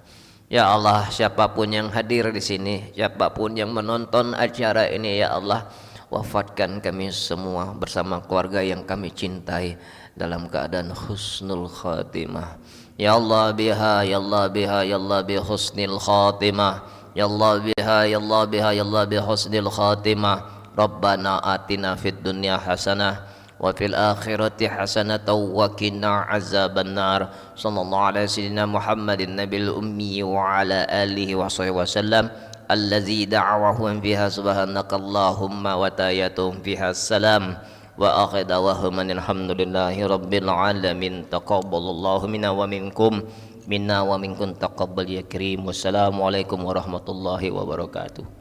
Ya Allah, siapapun yang hadir di sini, siapapun yang menonton acara ini, ya Allah, wafatkan kami semua bersama keluarga yang kami cintai dalam keadaan husnul khatimah. Ya Allah biha, ya Allah biha, ya Allah bi husnil khatimah. Ya Allah biha, ya Allah biha, ya Allah bi husnil khatimah. Rabbana atina fid dunya hasanah wa fil akhirati hasanatan wa qina azaban nar. Sallallahu alaihi sayyidina Muhammadin nabiyil ummi wa ala alihi wa sahbihi wasallam. Allazi da'awahum fiha subhanakallahumma wa tayatum fiha salam wa akhir da'wahum alhamdulillahi rabbil alamin. Taqabbalallahu minna wa minkum taqabbal ya karim. Wassalamualaikum warahmatullahi wabarakatuh.